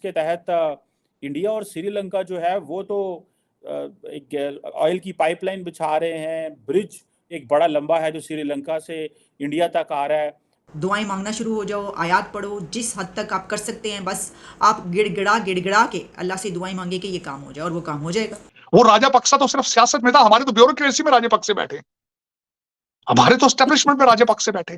के तहत इंडिया और श्रीलंका जो है वो तो एक ऑयल की पाइपलाइन बिछा रहे हैं। ब्रिज एक बड़ा लंबा है जो श्रीलंका से इंडिया तक आ रहा है। दुआएं मांगना शुरू हो जाओ, आयात पढ़ो, जिस हद तक आप कर सकते हैं बस आप गिड़गिड़ा के अल्लाह से दुआएं मांगे कि ये काम हो जाए, और वो काम हो जाएगा। वो राजापक्सा तो सिर्फ सियासत में था, हमारे तो ब्यूरोक्रेसी में राजापक्से बैठे, हमारे तो एस्टेब्लिशमेंट में राजापक्से बैठे।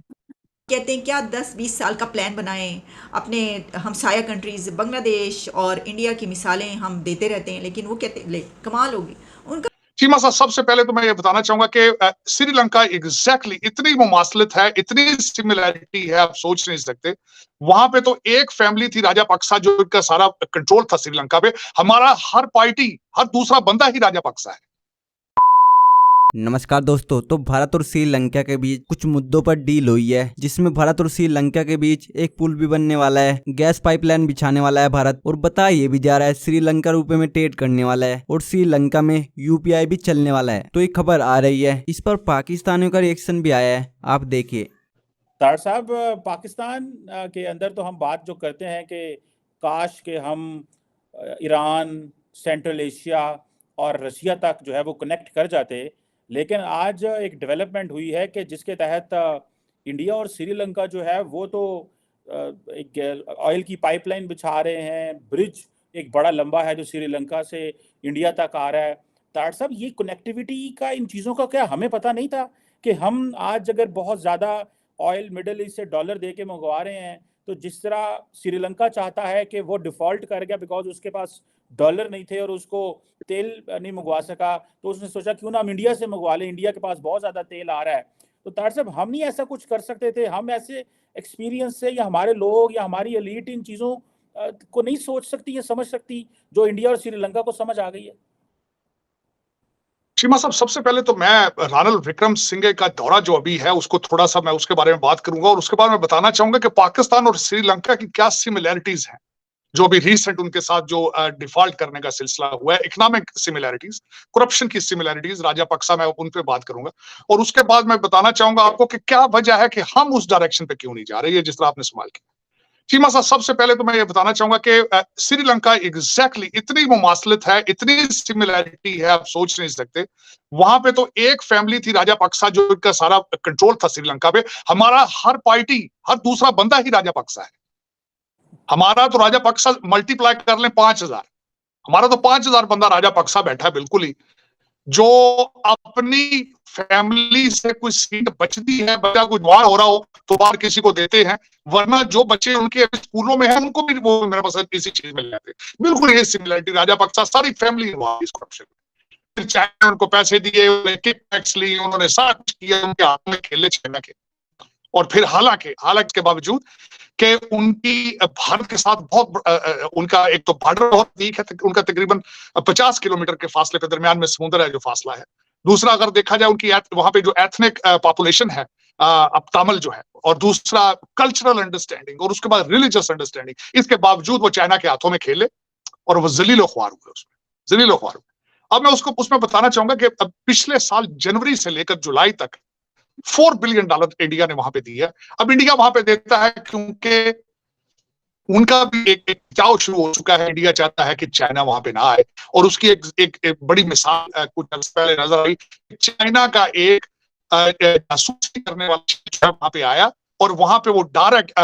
कहते हैं क्या 10-20 साल का प्लान बनाएं, अपने हमसाया कंट्रीज बांग्लादेश और इंडिया की मिसालें हम देते रहते हैं, लेकिन वो कहते ले कमाल होगी उनका। चीमा साहब, सबसे पहले तो मैं ये बताना चाहूंगा कि श्रीलंका एग्जैक्टली इतनी मुमासलत है, इतनी सिमिलैरिटी है, आप सोच नहीं सकते। वहां पे तो एक फैमिली थी राजापक्सा जो इनका सारा कंट्रोल था श्रीलंका पे। हमारा हर पार्टी, हर दूसरा बंदा ही राजापक्सा है। नमस्कार दोस्तों, तो भारत और श्रीलंका के बीच कुछ मुद्दों पर डील हुई है, जिसमें भारत और श्रीलंका के बीच एक पुल भी बनने वाला है, गैस पाइपलाइन बिछाने वाला है भारत, और बताया ये भी जा रहा है श्रीलंका रुपए में ट्रेड करने वाला है और श्रीलंका में यूपीआई भी चलने वाला है। तो एक खबर आ रही है, इस पर पाकिस्तानियों का रिएक्शन भी आया है, आप देखिए। तार साहब, पाकिस्तान के अंदर तो हम बात जो करते हैं कि काश के हम ईरान, सेंट्रल एशिया और रशिया तक जो है वो कनेक्ट कर जाते, लेकिन आज एक डेवलपमेंट हुई है कि जिसके तहत इंडिया और श्रीलंका जो है वो तो एक ऑयल की पाइपलाइन बिछा रहे हैं। ब्रिज एक बड़ा लंबा है जो श्रीलंका से इंडिया तक आ रहा है। तार साहब, ये कनेक्टिविटी का, इन चीज़ों का क्या हमें पता नहीं था कि हम आज अगर बहुत ज़्यादा ऑयल मिडल ईस्ट से डॉलर दे के मंगवा रहे हैं, तो जिस तरह श्रीलंका चाहता है कि वो डिफ़ॉल्ट कर गया बिकॉज उसके पास डॉलर नहीं थे और उसको तेल नहीं मंगवा सका, तो उसने सोचा क्यों ना हम इंडिया से मंगवा लें, इंडिया के पास बहुत ज़्यादा तेल आ रहा है। तो तार साहब, हम नहीं ऐसा कुछ कर सकते थे? हम ऐसे एक्सपीरियंस से, या हमारे लोग या हमारी एलीट इन चीज़ों को नहीं सोच सकती या समझ सकती जो इंडिया और श्रीलंका को समझ आ गई है? चीमा साहब, सबसे पहले तो मैं रानिल विक्रमसिंघे का दौरा जो अभी है उसको थोड़ा सा मैं उसके बारे में बात करूंगा, और उसके बाद मैं बताना चाहूंगा कि पाकिस्तान और श्रीलंका की क्या सिमिलैरिटीज हैं जो अभी रिसेंट उनके साथ जो डिफॉल्ट करने का सिलसिला हुआ है। इकोनॉमिक सिमिलैरिटीज, करप्शन की सिमिलैरिटीज, राजापक्सा, मैं उन पे बात करूंगा। और उसके बाद मैं बताना चाहूंगा आपको कि क्या वजह है कि हम उस डायरेक्शन पे क्यों नहीं जा रहे, जिस तरह आपने सवाल किया। चीमा साहब, सबसे पहले तो मैं ये बताना चाहूंगा कि श्रीलंका एग्जैक्टली इतनी मुमासलत है, इतनी सिमिलैरिटी है, आप सोच नहीं सकते। वहां पे तो एक फैमिली थी राजापक्सा जो इनका सारा कंट्रोल था श्रीलंका पे। हमारा हर पार्टी, हर दूसरा बंदा ही राजापक्सा है। हमारा तो राजापक्सा मल्टीप्लाई कर लें 5,000, हमारा तो 5,000 बंदा राजापक्सा बैठा है बिल्कुल ही, जो अपनी फैमिली से कुछ सीट बचती है, बच्चा कुछ बाहर हो रहा हो तो बाहर किसी को देते हैं, वरना जो बच्चे उनके स्कूलों में हैं उनको भी वो मेरा पसंद किसी चीज में ले जाते हैं। बिल्कुल ये सिमिलरिटी, राजापक्सा सारी फैमिली इस करप्शन में। फिर चाइना उनको पैसे दिए, उन्होंने किकबैक्स लिए, उन्होंने सारा कुछ किया, उनके हाथ में खेले चाइना के। और फिर हालांकि के बावजूद कि उनकी भारत के साथ बहुत उनका एक तो बॉर्डर बहुत वीक है, उनका तकरीबन 50 किलोमीटर के फासले पे दरमियान में समुद्र है जो फासला है। दूसरा, अगर देखा जाए उनकी वहां पे जो एथनिक पॉपुलेशन है, अब तमिल जो है, और दूसरा कल्चरल अंडरस्टैंडिंग, और उसके बाद रिलीजियस अंडरस्टैंडिंग, इसके बावजूद वो चाइना के हाथों में खेले और वो जलीलो ख्वार हुए, उसमें जलीलो ख्वार हुए। अब मैं उसमें बताना चाहूंगा कि पिछले साल जनवरी से लेकर जुलाई तक $4 बिलियन इंडिया ने वहां पे दिया है। अब इंडिया वहां पे देता है क्योंकि उनका भी एक खिंचाव शुरू हो चुका है। इंडिया चाहता है कि चाइना वहां पे ना आए, और उसकी एक बड़ी मिसाल कुछ पहले नजर आई। चाइना का एक जासूसी करने वाला वहां पे आया, और वहां पे वो डायरेक्ट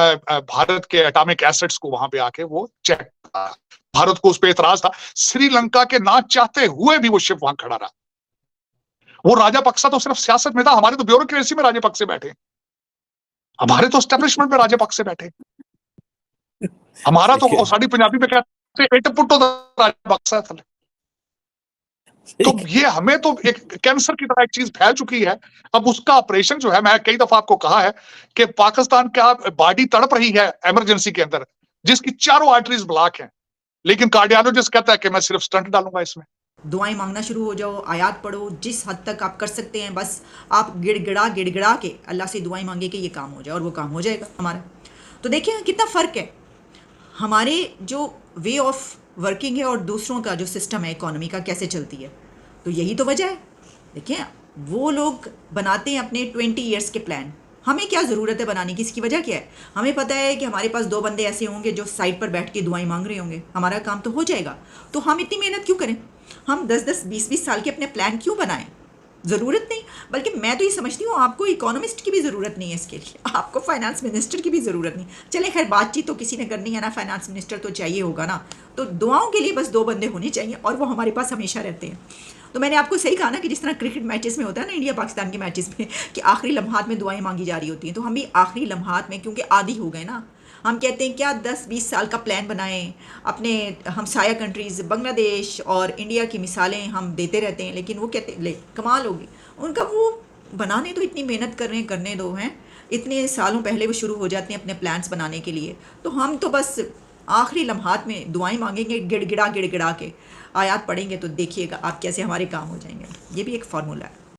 भारत के एटॉमिक एसेट्स को वहां पे आके वो चेक करा। भारत को उस पर एतराज था, श्रीलंका के ना चाहते हुए भी वो शिप वहां खड़ा रहा। वो राजापक्सा तो सिर्फ सियासत में था, हमारे तो ब्यूरोक्रेसी में राजापक्से बैठे, हमारे तो एस्टेब्लिशमेंट में राजापक्से बैठे। हमारा तो साड़ी पंजाबी में कहते हैं इट पुट्टो राजापक्सा था। तो ये हमें तो एक कैंसर की तरह एक चीज फैल चुकी है। अब उसका ऑपरेशन जो है, मैं कई दफा आपको कहा है कि पाकिस्तान का बॉडी तड़प रही है इमरजेंसी के अंदर, जिसकी चारों आर्टरीज ब्लॉक हैं, लेकिन कार्डियोलॉजिस्ट कहता है कि मैं सिर्फ स्टंट डालूंगा इसमें। दुआएं मांगना शुरू हो जाओ, आयात पढ़ो, जिस हद तक आप कर सकते हैं बस आप गिड़गिड़ा के अल्लाह से दुआएं मांगे कि ये काम हो जाए, और वो काम हो जाएगा हमारा। तो देखिए कितना फ़र्क है हमारे जो वे ऑफ वर्किंग है और दूसरों का जो सिस्टम है इकोनॉमी का कैसे चलती है। तो यही तो वजह है। देखिए वो लोग बनाते हैं अपने 20 ईयर्स के प्लान, हमें क्या ज़रूरत है बनाने की, इसकी वजह क्या है? हमें पता है कि हमारे पास 2 बंदे ऐसे होंगे जो साइड पर बैठ के दुआएं मांग रहे होंगे, हमारा काम तो हो जाएगा। तो हम इतनी मेहनत क्यों करें? हम 10-10, 20-20 साल के अपने प्लान क्यों बनाएं? ज़रूरत नहीं। बल्कि मैं तो ये समझती हूँ आपको इकोनॉमिस्ट की भी ज़रूरत नहीं है इसके लिए, आपको फाइनेंस मिनिस्टर की भी ज़रूरत नहीं। चले खैर, बातचीत तो किसी ने करनी है ना, फाइनेंस मिनिस्टर तो चाहिए होगा ना। तो दुआओं के लिए बस 2 बंदे होने चाहिए और वो हमारे पास हमेशा रहते हैं। तो मैंने आपको सही कहा ना कि जिस तरह क्रिकेट मैचेस में होता है ना, इंडिया पाकिस्तान के मैचेस में, कि आखिरी लम्हात में दुआएं मांगी जा रही होती हैं, तो हम भी आखिरी लम्हात में, क्योंकि आदी हो गए ना, हम कहते हैं क्या 10-20 साल का प्लान बनाएं। अपने हमसाया कंट्रीज़ बांग्लादेश और इंडिया की मिसालें हम देते रहते हैं, लेकिन वो कहते ले कमाल होगी उनका, वो बनाने तो इतनी मेहनत कर रहे हैं, करने दो हैं, इतने सालों पहले वो शुरू हो जाते हैं अपने प्लान्स बनाने के लिए। तो हम तो बस आखिरी लम्हात में दुआएं मांगेंगे, गिड़गिड़ा गिड़गिड़ा के आयात पढ़ेंगे, तो देखिएगा आप कैसे हमारे काम हो जाएंगे। ये भी एक फार्मूला है।